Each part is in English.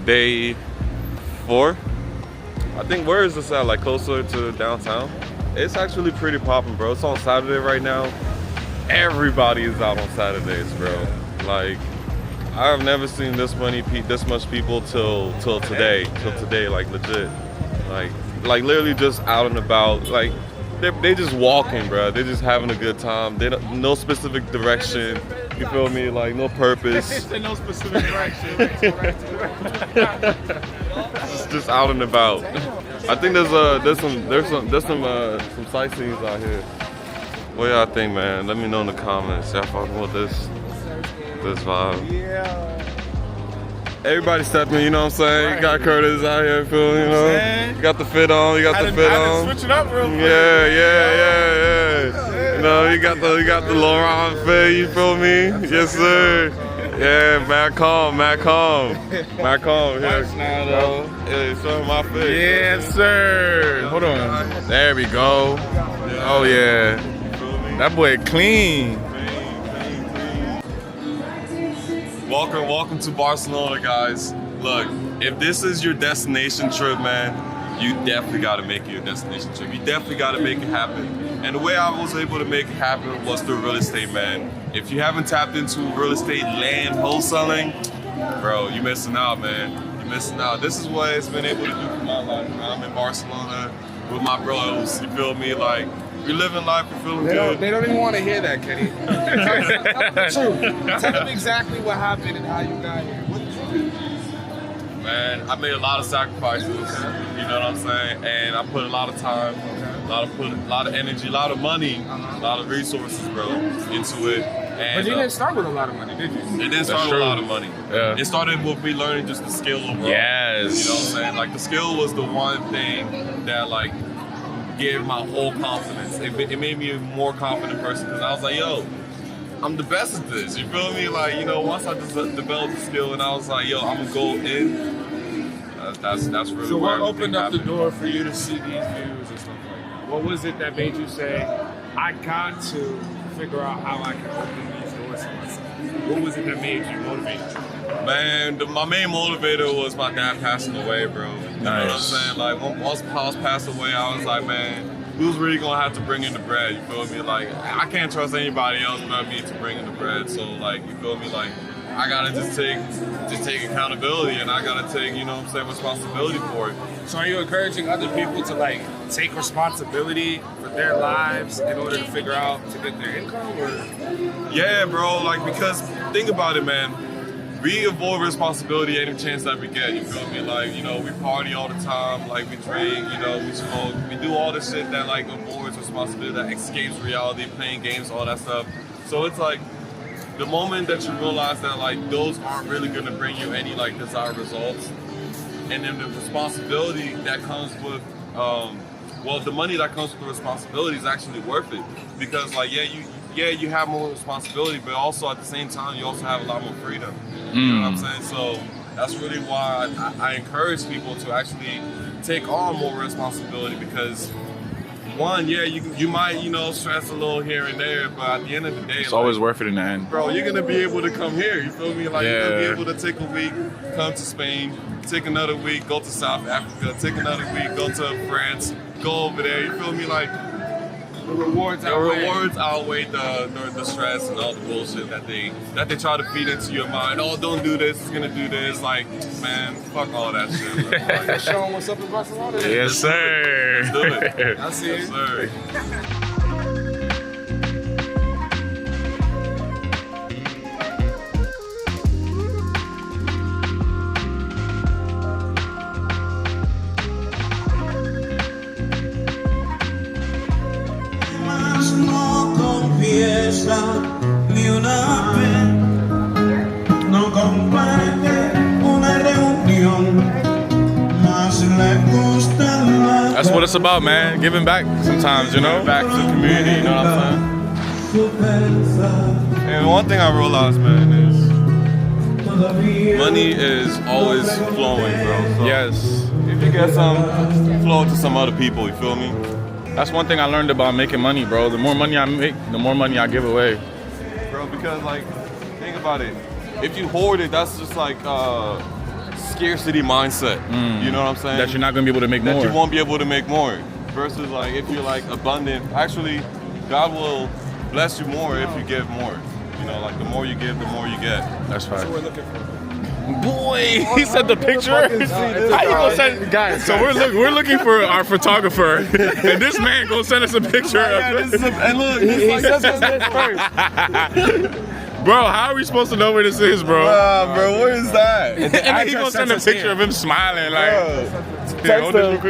Day 4. I think where is this at? Like closer to downtown? It's actually pretty popping, bro. It's on Saturday right now. Everybody is out on Saturdays, bro. Like, I've never seen this much people till today, like legit. Like literally just out and about. Like, they just walking, bro. They're just having a good time. They don't, no specific direction. You feel me? Like no purpose. No specific direction. just out and about. I think there's some sightseeing out here. What y'all think, man? Let me know in the comments. Y'all fucking with this vibe? Yeah. Everybody stepping, you know what I'm saying? Right. You got Curtis out here, feel you know? You got the fit on, you got the fit on. Switch it up real quick. Yeah. You know, you got the Laurent fit, you feel me? Yes, sir. Yeah, Matt Calm here. Yeah, show him my fit. Yes, sir. Hold on. There we go. Oh, yeah. That boy clean. Welcome to Barcelona, guys. Look, if this is your destination trip, man, you definitely got to make it your destination trip. You definitely got to make it happen. And the way I was able to make it happen was through real estate, man. If you haven't tapped into real estate land wholesaling, bro, you missing out, man. You missing out. This is what it's been able to do for my life. I'm in Barcelona with my bros. You feel me? Like, we're living life, we're feeling good. They don't even want to hear that, Kenny. Tell them Tell them exactly what happened and how you got here. What did you do? Man, I made a lot of sacrifices, you know what I'm saying? And I put a lot of time, a lot of energy, a lot of money, a lot of resources, bro, into it. And, but you didn't start with a lot of money, did you? It didn't start with a lot of money. Yeah. It started with me learning just the skill overall. Yes. You know what I'm saying? Like, the skill was the one thing that, like, gave my whole confidence. It made me a more confident person because I was like, yo, I'm the best at this. You feel me? Like, you know, once I just developed the skill and I was like, yo, I'm gonna go in. That's really. So what opened up the door for you to see these views and stuff like that? What was it that made you say, I got to figure out how I can open these doors for myself? What was it that made you motivated you? Man, my main motivator was my dad passing away, bro. You know what I'm saying? Like, once Pops passed away, I was like, man, who's really gonna have to bring in the bread? You feel me? Like, I can't trust anybody else but me to bring in the bread. So, like, you feel me? Like, I gotta just take accountability and I gotta take, you know what I'm saying, responsibility for it. So are you encouraging other people to like take responsibility for their lives in order to figure out to get their income? Or? Yeah, bro, like, because think about it, man. We avoid responsibility any chance that we get, you feel me? Like, you know, we party all the time, like we drink, you know, we smoke, we do all the shit that like avoids responsibility, that escapes reality, playing games, all that stuff. So it's like, the moment that you realize that like those aren't really gonna bring you any like desired results, and then the responsibility that comes with, well, the money that comes with the responsibility is actually worth it, because like, you have more responsibility, but also at the same time, you also have a lot more freedom. You know what I'm saying? So that's really why I encourage people to actually take on more responsibility, because one, you might, you know, stress a little here and there, but at the end of the day, it's always worth it in the end. Bro, you're gonna be able to come here, you feel me? Like, you're gonna be able to take a week, come to Spain, take another week, go to South Africa, take another week, go to France, go over there, you feel me? Like, the rewards outweigh the stress and all the bullshit that they try to feed into your mind. Oh, don't do this, it's gonna do this. Like, man, fuck all that shit. Like, show them what's up in Barcelona. Yes, sir. Let's do it. I see it. Yes, sir. No confiesa ni una vez, no comparte una reunión, más le gusta la. That's what it's about, man. Giving back sometimes, you know? Back to the community, you know what I'm saying? And one thing I realized, man, is money is always flowing, bro. So Yes. if you get some, flow to some other people, you feel me? That's one thing I learned about making money, bro. The more money I make, the more money I give away. Bro, because like, think about it. If you hoard it, that's just like scarcity mindset. You know what I'm saying? That you're not gonna be able to make that more. you won't be able to make more. Versus like if you're like abundant, actually God will bless you more if you give more. You know, like the more you give, the more you get. That's right. What we're looking for. Boy, he sent the picture. How you gonna send, Guys, so we're looking for our photographer, and this man gonna send us a picture. And look, he says his name first. Bro, how are we supposed to know where this is, bro? bro, what is that? And then he gonna send a picture of him smiling, like.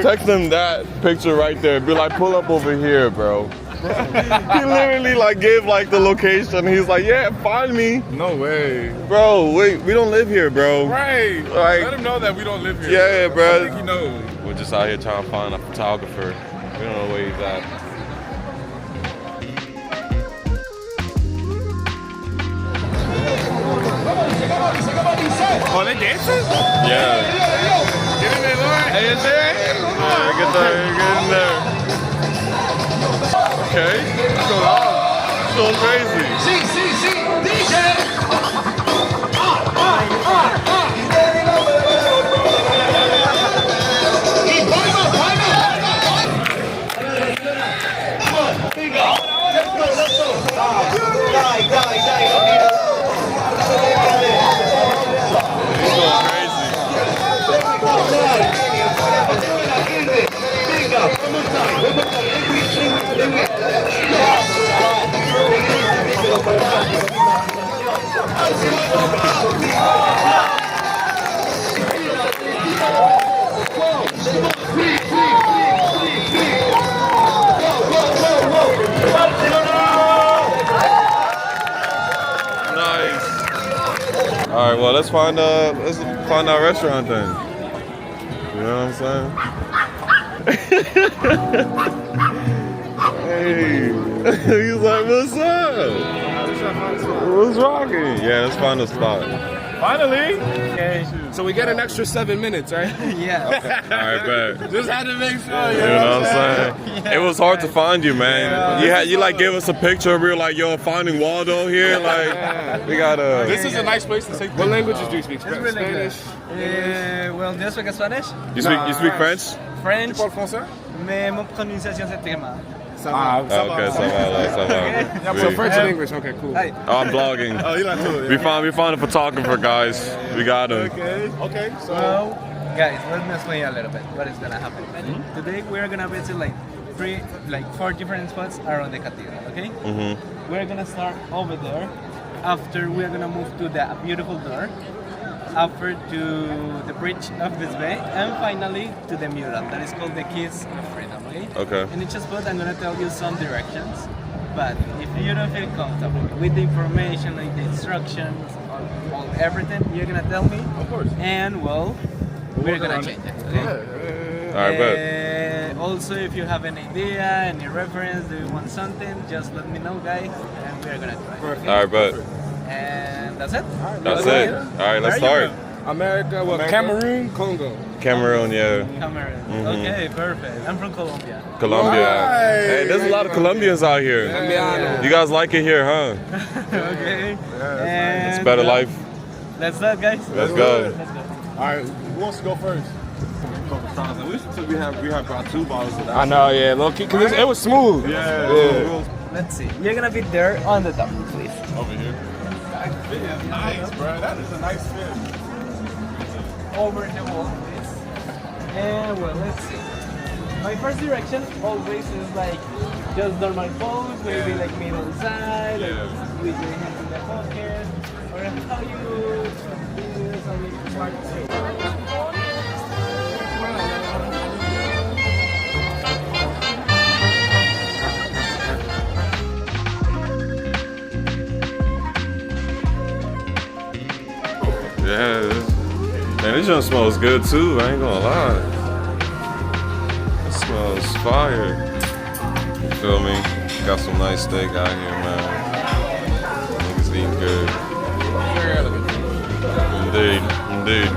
Text him that picture right there. Be like, pull up over here, bro. He literally like gave like the location. He's like, yeah, find me. No way. Bro, wait, we don't live here, bro. Right. Like, let him know that we don't live here. Yeah, bro. I think he knows. We're just out here trying to find a photographer. We don't know where he's at. Oh, they dancing? Yeah. Get in there, Lord. Hey, is there? Yeah, get in there. Okay. What's going on? It's going crazy. DJ. All right, well, let's find our restaurant then. You know what I'm saying? Hey, he's like, what's up? What's rocking? Yeah, let's find a spot. Finally. Okay. So we get an extra 7 minutes, right? Yeah. All right, bet. Just had to make sure. You know what I'm saying? It was hard to find you, man. You like gave us a picture. We were like, yo, finding Waldo here. Like, we gotta. This is a nice place to take. What languages do you speak? It's really Spanish? good. Well, do you speak Spanish? You speak French? French, Parle français? mais mon prononciation c'est très mal. Ah, Okay, ça va. So French and English. Okay, cool. Hey. Oh, I'm vlogging. Oh, you like to? We found a photographer, guys. We got him. Okay. So. So, guys, let me explain a little bit what is gonna happen. Today we're gonna visit like 4 different spots around the cathedral. Okay. We're gonna start over there. After we're gonna move to the beautiful door. After to the bridge of this bay, and finally to the mural that is called the Keys of Freedom. Okay. In each spot, I'm gonna tell you some directions. But if you don't feel comfortable with the information, like the instructions, all everything, you're gonna tell me. Of course. And well, we're gonna change it. Okay. All right, bet. Also, if you have an idea, any reference, do you want something, just let me know, guys, and we're gonna try. Okay? All right, bet. And that's it. That's it. All right, let's Where are you start. America, well, Cameroon, Congo. Cameroon, yeah. from? Cameroon. Okay, perfect. I'm from Colombia. Colombia. Right. Hey, there's a lot of Colombians out here. Colombiano. You guys like it here, huh? Okay. And It's better life. Let's start, guys. Let's go. Let's go. All right. Who wants to go first? We have brought 2 bottles of that. I know, yeah, low key, cause it was smooth. Yeah. Let's see. You're gonna be there on the top, please. Over here. That fit is nice, bro. That is a nice fit. Over the wall, please. And well, let's see. My first direction always is like just normal pose, maybe like middle side, like with your hands in the pocket, or how you do this on the smart shape. Yeah. Man, this joint smells good too. I ain't gonna lie. It smells fire. You feel me? Got some nice steak out here, man. Niggas eating good. Indeed, indeed.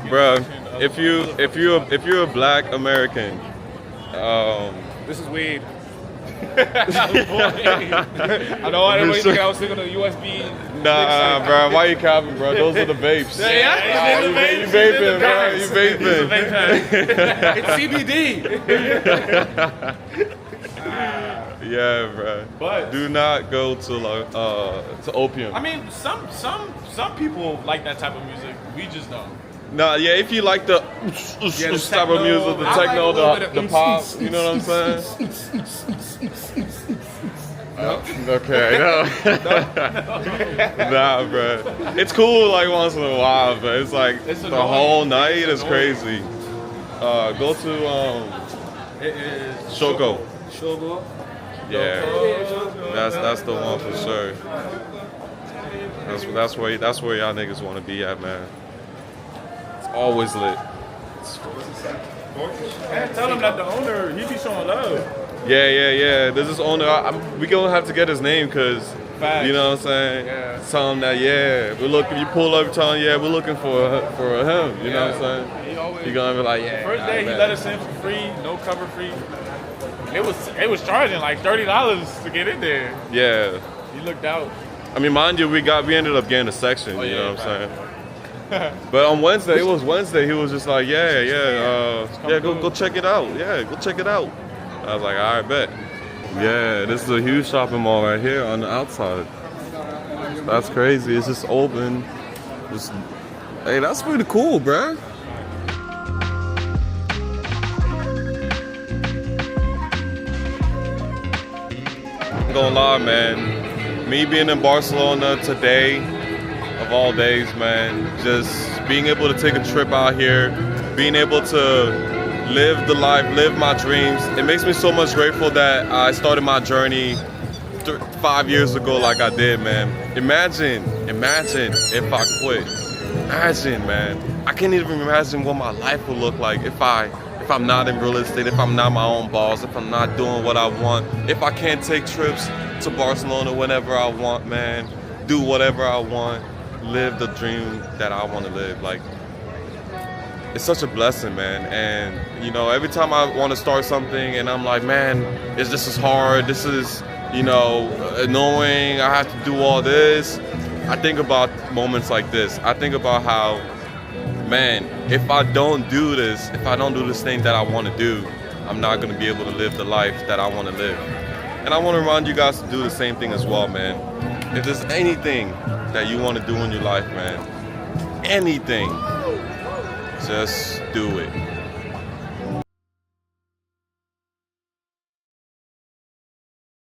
Bruh, if you're a black American, This is weed. I know everybody's thinking I was thinking of the USB. Nah, bro. Why you capping, bro? Those are the vapes. Yeah, You vaping, bro. You vaping. It's CBD. Yeah, bro. But- do not go to opium. I mean, some people like that type of music. We just don't. Nah, yeah, if you like the the type of techno, music, the I like techno, a little bit of the pop, you know what I'm saying? Okay, no. Nah, bro. It's cool like once in a while, but it's like It's the annoying. whole night is annoying. crazy. Go to It is Shoko. Shogo. Yeah, that's the one for sure. That's where y'all niggas want to be at, man. It's always lit. Man, tell him that the owner, he be showing love. Yeah. There's this owner. We gonna have to get his name because Facts. you know what I'm saying. Yeah. Tell him that we're looking. You pull up, tell him we're looking for him. You know what I'm saying. He always. You gonna be like First day he I bet. let us in for free, no cover free. It was charging like $30 to get in there. Yeah. He looked out. I mean, mind you, we ended up getting a section. You know what I'm saying. But on Wednesday, it was Wednesday. He was just like, go check it out. Yeah, go check it out. I was like, all right, bet. Yeah, this is a huge shopping mall right here on the outside. That's crazy. It's just open. Hey, that's pretty cool, bruh. I'm gonna lie, man. Me being in Barcelona today, of all days, man, just being able to take a trip out here, being able to live the life, live my dreams. It makes me so much grateful that I started my journey 5 years ago like I did, man. Imagine if I quit. Imagine, man. I can't even imagine what my life would look like if I'm not in real estate, if I'm not my own boss, if I'm not doing what I want, if I can't take trips to Barcelona whenever I want, man, do whatever I want, live the dream that I want to live. Like, it's such a blessing, man. And you know, every time I want to start something and I'm like, man, this is hard, this is, you know, annoying, I have to do all this, I think about moments like this. I think about how, man, if I don't do this thing that I want to do, I'm not going to be able to live the life that I want to live. And I want to remind you guys to do the same thing as well, man. If there's anything that you want to do in your life, man, anything, just do it.